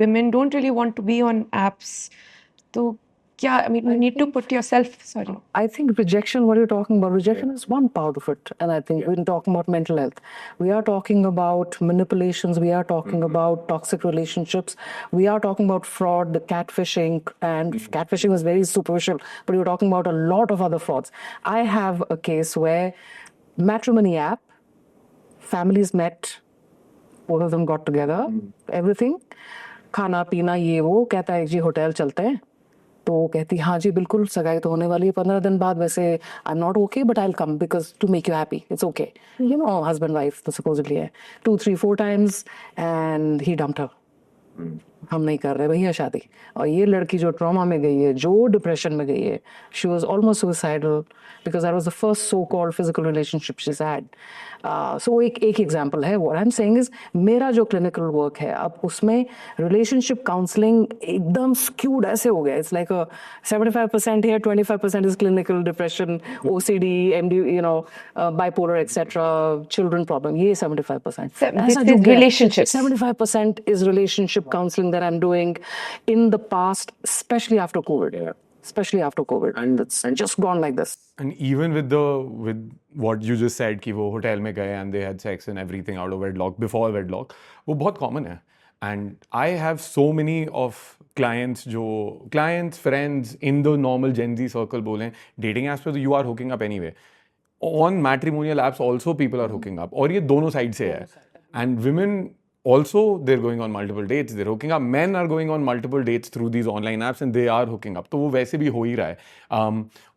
women don't really want to be on apps. So, yeah, I mean, you need to put yourself, sorry. I think rejection, what you're talking about, rejection is one part of it. And I think we're talking about mental health. We are talking about manipulations. We are talking about toxic relationships. We are talking about fraud, the catfishing, and catfishing is very superficial, but you're talking about a lot of other frauds. I have a case where matrimony app, families met, both of them got together, everything, खाना पीना ये वो, कहता है जी hotel चलते हैं, तो कहती हाँ जी बिल्कुल, सगाई तो होने वाली है 15 दिन बाद, वैसे I am not okay but I will come because to make you happy, it's okay, you know, husband wife तो सपोजिटली है, 2 3 4 times and he dumped her, हम नहीं कर रहे भैया शादी। और ये लड़की जो ट्रॉमा में गई है, जो डिप्रेशन में गई है, she was almost suicidal because that was the first so called physical relationship she had. So एक एग्जांपल है। What I am saying is, मेरा जो क्लिनिकल वर्क है अब उसमें रिलेशनशिप काउंसलिंग एकदम स्क्यूड ऐसे हो गया, it's like 75% here, 25% is clinical depression, OCD, MD, you know, bipolar, etc., children problem, ये 75%। This is relationships. 75% is relationship counseling that I'm doing in the past, especially after COVID. Yeah. Especially after COVID, and it's just gone like this. And even with what you just said कि वो hotel में गए and they had sex and everything out of wedlock, before wedlock, वो बहुत common है. And I have so many of clients, friends in the normal Gen Z circle बोलें, dating apps पे तो you are hooking up anyway. On matrimonial apps also people are hooking up. और ये दोनों side से है. And women also, they're going on multiple dates, they're hooking up. Men are going on multiple dates through these online apps and they are hooking up. तो वो वैसे भी हो ही रहा है.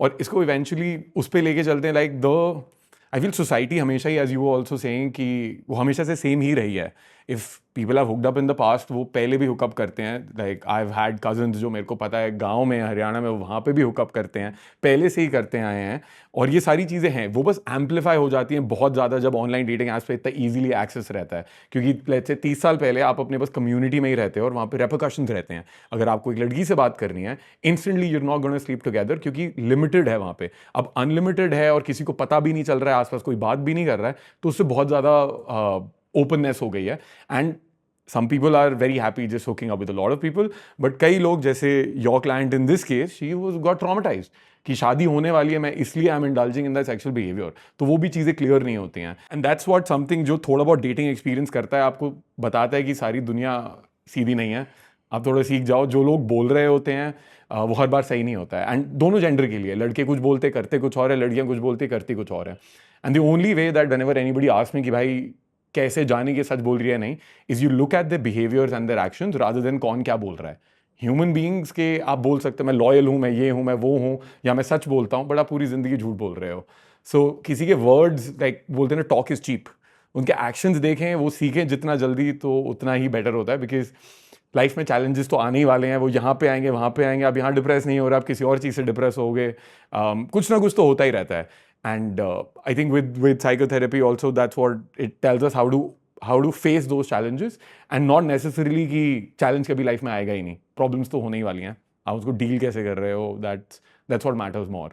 और इसको eventually उस पे लेके चलते हैं, like I feel society हमेशा ही, as you were also saying, कि वो हमेशा से same ही रही है. If people have hooked up in the past, वो पहले भी hook up करते हैं. Like I've had cousins जो मेरे को पता है गाँव में, हरियाणा में, वहाँ पे भी hook up करते हैं, पहले से ही करते आए हैं. और ये सारी चीज़ें हैं, वो बस amplify हो जाती हैं बहुत ज़्यादा जब ऑनलाइन डेटिंग ऐप्स पे इतना ईजिली एक्सेस रहता है. क्योंकि let's say 30 साल पहले आप अपने बस कम्युनिटी में ही रहते हो और वहाँ पे रेपरकशंस रहते हैं. अगर आपको एक लड़की से बात करनी है, instantly you're not gonna sleep together, क्योंकि लिमिटेड है वहाँ पे. अब अनलिमिटेड है और किसी को पता भी नहीं चल रहा है, आसपास कोई बात भी नहीं कर रहा है, तो उससे बहुत ज़्यादा ओपननेस हो गई है. And some people are very happy just hooking up with a lot of people, but कई लोग जैसे your client in this case, she got traumatized कि शादी होने वाली है, मैं इसलिए I am indulging in the sexual behaviour. तो वो भी चीज़ें क्लियर नहीं होती हैं. एंड दैट्स व्हाट समथिंग जो थोड़ा बहुत डेटिंग एक्सपीरियंस करता है आपको बताता है कि सारी दुनिया सीधी नहीं है. आप थोड़ा सीख जाओ. जो लोग बोल रहे होते हैं वो हर बार सही नहीं होता है. एंड दोनों जेंडर के लिए, लड़के कुछ बोलते करते कुछ और है, लड़कियाँ कुछ बोलती करती कुछ और है. And the only way that whenever anybody asks मी कि भाई कैसे जाने के सच बोल रही है नहीं, is you look at the behaviours and their actions rather than कौन क्या बोल रहा है. ह्यूमन बीइंग्स के आप बोल सकते हैं मैं लॉयल हूँ, मैं ये हूँ, मैं वो हूँ, या मैं सच बोलता हूँ, बट आप पूरी जिंदगी झूठ बोल रहे हो. सो किसी के वर्ड्स, लाइक बोलते हैं ना, टॉक इज चीप. उनके एक्शंस देखें, वो सीखें जितना जल्दी तो उतना ही बेटर होता है. बिकॉज लाइफ में चैलेंजेस तो आने ही वाले हैं, वो यहाँ पे आएंगे वहाँ पे आएंगे. आप यहाँ डिप्रेस नहीं हो रहे, आप किसी और चीज़ से डिप्रेस हो गए. कुछ ना कुछ तो होता ही रहता है. And I think with psychotherapy also, that's what it tells us, how to face those challenges, and not necessarily कि challenge कभी लाइफ में आएगा ही नहीं. प्रॉब्लम्स तो होने ही वाली हैं, आप उसको डील कैसे कर रहे हो, that's what matters more.